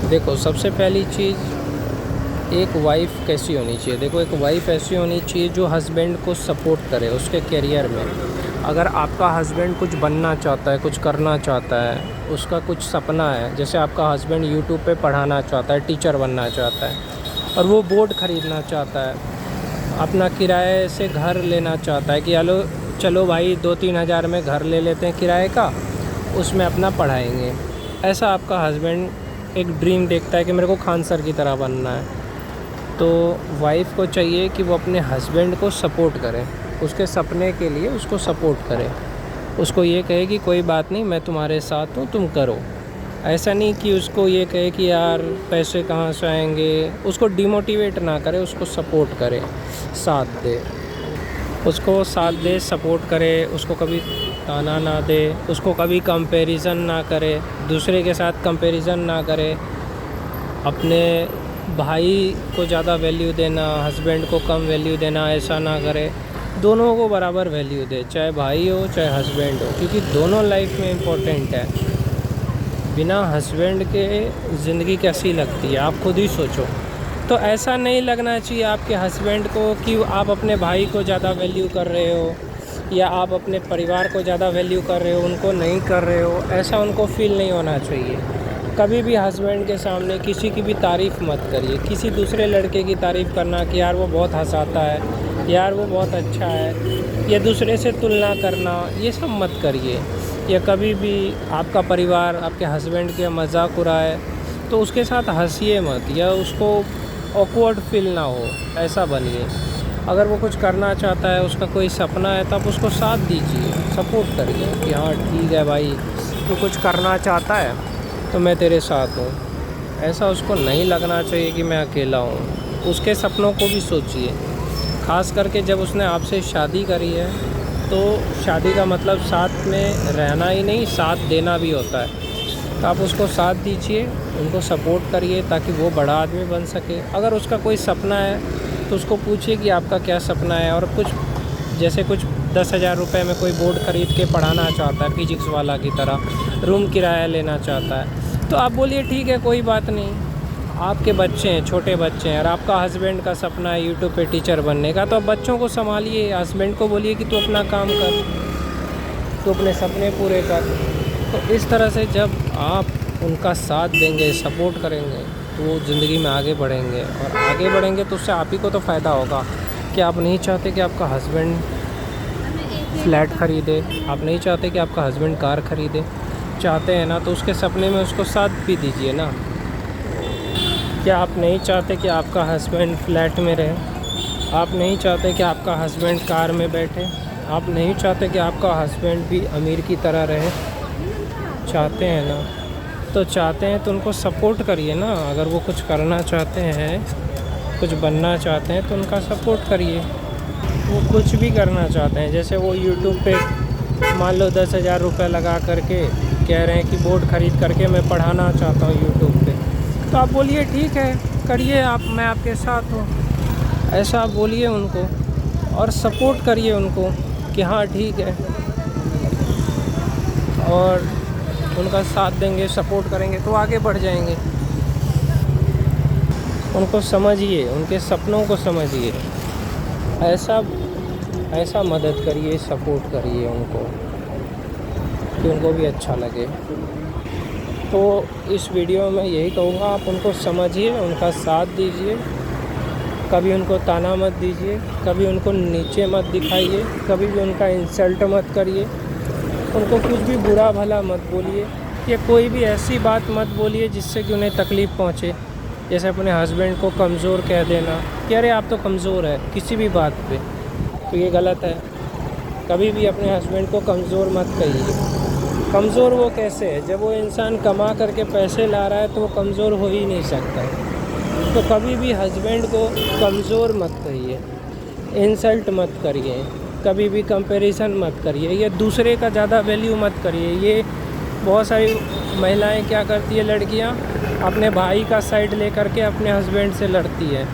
देखो, सबसे पहली चीज़ एक वाइफ़ कैसी होनी चाहिए। देखो, एक वाइफ़ ऐसी होनी चाहिए जो हस्बैंड को सपोर्ट करे उसके करियर में। अगर आपका हस्बैंड कुछ बनना चाहता है, कुछ करना चाहता है, उसका कुछ सपना है, जैसे आपका हस्बैंड यूट्यूब पे पढ़ाना चाहता है, टीचर बनना चाहता है और वो बोर्ड ख़रीदना चाहता है, अपना किराए से घर लेना चाहता है कि चलो चलो भाई 2-3 हज़ार में घर ले लेते हैं किराए का, उसमें अपना पढ़ाएंगे। ऐसा आपका हस्बैंड एक ड्रीम देखता है कि मेरे को खान सर की तरह बनना है, तो वाइफ़ को चाहिए कि वो अपने हस्बैंड को सपोर्ट करे, उसके सपने के लिए उसको सपोर्ट करे। उसको ये कहे कि कोई बात नहीं, मैं तुम्हारे साथ हूँ, तुम करो। ऐसा नहीं कि उसको ये कहे कि यार पैसे कहाँ से आएंगे। उसको डिमोटिवेट ना करे, उसको सपोर्ट करे, साथ दे। उसको साथ दे, सपोर्ट करे, उसको कभी ताना ना दे, उसको कभी कंपैरिजन ना करे, दूसरे के साथ कंपैरिजन ना करे। अपने भाई को ज़्यादा वैल्यू देना, हस्बैंड को कम वैल्यू देना, ऐसा ना करे। दोनों को बराबर वैल्यू दे, चाहे भाई हो चाहे हस्बैंड हो, क्योंकि दोनों लाइफ में इम्पोर्टेंट है। बिना हस्बैंड के ज़िंदगी कैसी लगती है, आप खुद ही सोचो। तो ऐसा नहीं लगना चाहिए आपके हस्बैंड को कि आप अपने भाई को ज़्यादा वैल्यू कर रहे हो या आप अपने परिवार को ज़्यादा वैल्यू कर रहे हो, उनको नहीं कर रहे हो। ऐसा उनको फ़ील नहीं होना चाहिए। कभी भी हस्बैंड के सामने किसी की भी तारीफ़ मत करिए। किसी दूसरे लड़के की तारीफ़ करना कि यार वो बहुत हँसाता है, यार वो बहुत अच्छा है, या दूसरे से तुलना करना, ये सब मत करिए। या कभी भी आपका परिवार आपके हस्बैंड के मजाक उड़ाए तो उसके साथ हंसिए मत, या उसको ऑकवर्ड फील ना हो, ऐसा बनिए। अगर वो कुछ करना चाहता है, उसका कोई सपना है, तब उसको साथ दीजिए, सपोर्ट करिए कि हाँ ठीक है भाई, तू कुछ करना चाहता है तो मैं तेरे साथ हूँ। ऐसा उसको नहीं लगना चाहिए कि मैं अकेला हूँ। उसके सपनों को भी सोचिए। ख़ास करके जब उसने आपसे शादी करी है, तो शादी का मतलब साथ में रहना ही नहीं, साथ देना भी होता है। तो आप उसको साथ दीजिए, उनको सपोर्ट करिए ताकि वो बड़ा आदमी बन सके। अगर उसका कोई सपना है तो उसको पूछिए कि आपका क्या सपना है, और कुछ जैसे कुछ 10,000 रुपये में कोई बोर्ड ख़रीद के पढ़ाना चाहता है फिजिक्स वाला की तरह, रूम किराया लेना चाहता है, तो आप बोलिए ठीक है कोई बात नहीं। आपके बच्चे हैं, छोटे बच्चे हैं, और आपका हस्बैंड का सपना है यूट्यूब पे टीचर बनने का, तो आप बच्चों को संभालिए। हस्बैंड को बोलिए कि तू अपना काम कर, तू अपने सपने पूरे कर। तो इस तरह से जब आप उनका साथ देंगे, सपोर्ट करेंगे, तो वो ज़िंदगी में आगे बढ़ेंगे, और आगे बढ़ेंगे तो उससे आप ही को तो फ़ायदा होगा। कि आप नहीं चाहते कि आपका हस्बैंड फ्लैट ख़रीदे, आप नहीं चाहते कि आपका हस्बैंड कार ख़रीदे। चाहते हैं ना, तो उसके सपने में उसको साथ भी दीजिए ना। क्या आप नहीं चाहते कि आपका हस्बैंड फ्लैट में रहे? आप नहीं चाहते कि आपका हस्बैंड कार में बैठे? आप नहीं चाहते कि आपका हस्बैंड भी अमीर की तरह रहे? चाहते हैं ना, तो चाहते हैं तो उनको सपोर्ट करिए ना। अगर वो कुछ करना चाहते हैं, कुछ बनना चाहते हैं, तो उनका सपोर्ट करिए। वो कुछ भी करना चाहते हैं, जैसे वो यूट्यूब पे मान लो 10,000 रुपये लगा करके कह रहे हैं कि बोर्ड ख़रीद करके मैं पढ़ाना चाहता हूँ यूट्यूब पे, तो आप बोलिए ठीक है करिए आप, मैं आपके साथ हूँ। ऐसा आप बोलिए उनको, और सपोर्ट करिए उनको कि हाँ ठीक है, और उनका साथ देंगे, सपोर्ट करेंगे तो आगे बढ़ जाएंगे। उनको समझिए, उनके सपनों को समझिए। ऐसा ऐसा मदद करिए, सपोर्ट करिए उनको कि उनको भी अच्छा लगे। तो इस वीडियो में यही कहूँगा, आप उनको समझिए, उनका साथ दीजिए। कभी उनको ताना मत दीजिए, कभी उनको नीचे मत दिखाइए, कभी भी उनका इंसल्ट मत करिए, उनको कुछ भी बुरा भला मत बोलिए, या कोई भी ऐसी बात मत बोलिए जिससे कि उन्हें तकलीफ़ पहुँचे। जैसे अपने हस्बैंड को कमज़ोर कह देना कि अरे आप तो कमज़ोर है किसी भी बात पे, तो ये गलत है। कभी भी अपने हस्बैंड को कमज़ोर मत कहिए। कमज़ोर वो कैसे है? जब वो इंसान कमा करके पैसे ला रहा है तो वो कमज़ोर हो ही नहीं सकता। तो कभी भी हस्बैंड को कमज़ोर मत कहिए, इंसल्ट मत करिए, कभी भी कंपैरिजन मत करिए, या दूसरे का ज़्यादा वैल्यू मत करिए। ये बहुत सारी महिलाएं क्या करती है, लड़कियां अपने भाई का साइड लेकर के अपने हस्बैंड से लड़ती है।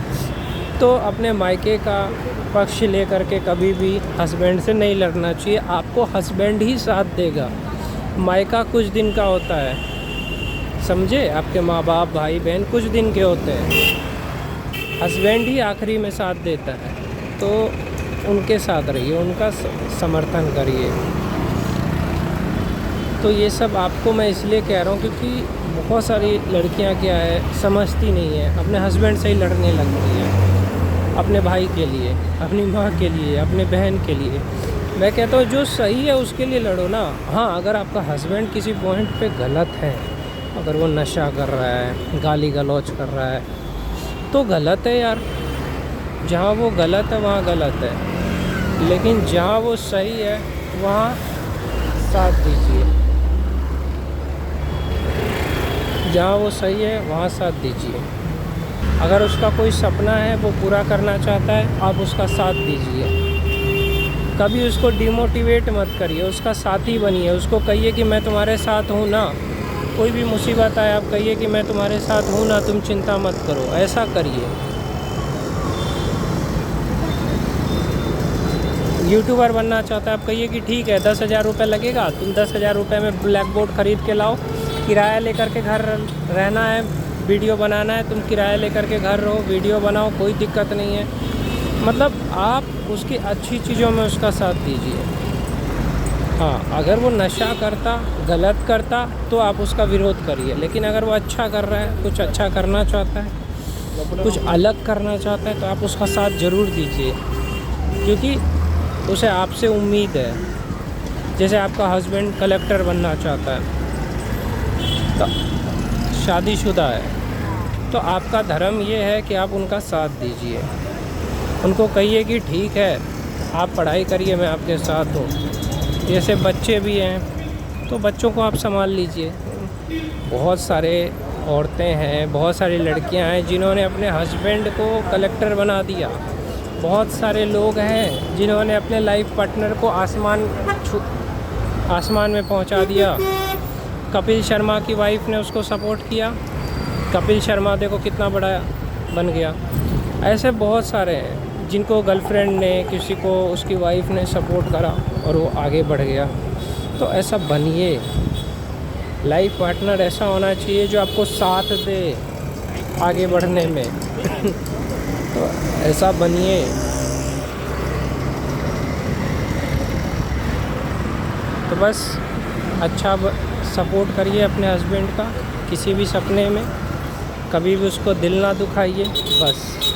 तो अपने मायके का पक्ष ले करके कभी भी हस्बैंड से नहीं लड़ना चाहिए। आपको हस्बैंड ही साथ देगा। मायका कुछ दिन का होता है, समझे? आपके माँ बाप भाई बहन कुछ दिन के होते हैं, हस्बैंड ही आखिरी में साथ देता है, तो उनके साथ रहिए, उनका समर्थन करिए। तो ये सब आपको मैं इसलिए कह रहा हूँ क्योंकि बहुत सारी लड़कियाँ क्या है, समझती नहीं है, अपने हस्बैंड से ही लड़ने लगती है, अपने भाई के लिए, अपनी माँ के लिए, अपने बहन के लिए। मैं कहता हूँ जो सही है उसके लिए लड़ो ना। हाँ, अगर आपका हस्बैंड किसी पॉइंट पे गलत है, अगर वो नशा कर रहा है, गाली गलौज कर रहा है, तो गलत है यार। जहाँ वो गलत है वहाँ गलत है, लेकिन जहाँ वो सही है वहाँ साथ दीजिए। जहाँ वो सही है वहाँ साथ दीजिए। अगर उसका कोई सपना है वो पूरा करना चाहता है, आप उसका साथ दीजिए। कभी उसको डिमोटिवेट मत करिए, उसका साथी बनिए। उसको कहिए कि मैं तुम्हारे साथ हूँ ना, कोई भी मुसीबत आए आप कहिए कि मैं तुम्हारे साथ हूँ ना, तुम चिंता मत करो, ऐसा करिए। यूट्यूबर बनना चाहता है, आप कहिए कि ठीक है 10,000 रुपये लगेगा, तुम 10,000 रुपये में ब्लैक बोर्ड ख़रीद के लाओ, किराया लेकर के घर रहना है, वीडियो बनाना है, तुम किराया लेकर के घर रहो, वीडियो बनाओ, कोई दिक्कत नहीं है। मतलब आप उसकी अच्छी चीज़ों में उसका साथ दीजिए। हाँ, अगर वो नशा करता, गलत करता, तो आप उसका विरोध करिए, लेकिन अगर वो अच्छा कर रहा है, कुछ अच्छा करना चाहता है, कुछ अलग करना चाहता है, तो आप उसका साथ ज़रूर दीजिए, क्योंकि उसे आपसे उम्मीद है। जैसे आपका हस्बैंड कलेक्टर बनना चाहता है, तो शादीशुदा है, तो आपका धर्म ये है कि आप उनका साथ दीजिए। उनको कहिए कि ठीक है आप पढ़ाई करिए, मैं आपके साथ हूँ। जैसे बच्चे भी हैं तो बच्चों को आप संभाल लीजिए। बहुत सारे औरतें हैं, बहुत सारी लड़कियां हैं जिन्होंने अपने हस्बैंड को कलेक्टर बना दिया। बहुत सारे लोग हैं जिन्होंने अपने लाइफ पार्टनर को आसमान में पहुंचा दिया। कपिल शर्मा की वाइफ ने उसको सपोर्ट किया, कपिल शर्मा देखो कितना बड़ा बन गया। ऐसे बहुत सारे हैं जिनको गर्लफ्रेंड ने, किसी को उसकी वाइफ ने सपोर्ट करा और वो आगे बढ़ गया। तो ऐसा बनिए, लाइफ पार्टनर ऐसा होना चाहिए जो आपको साथ दे आगे बढ़ने में। तो ऐसा बनिए। तो बस अच्छा सपोर्ट करिए अपने हस्बैंड का किसी भी सपने में, कभी भी उसको दिल ना दुखाइए, बस।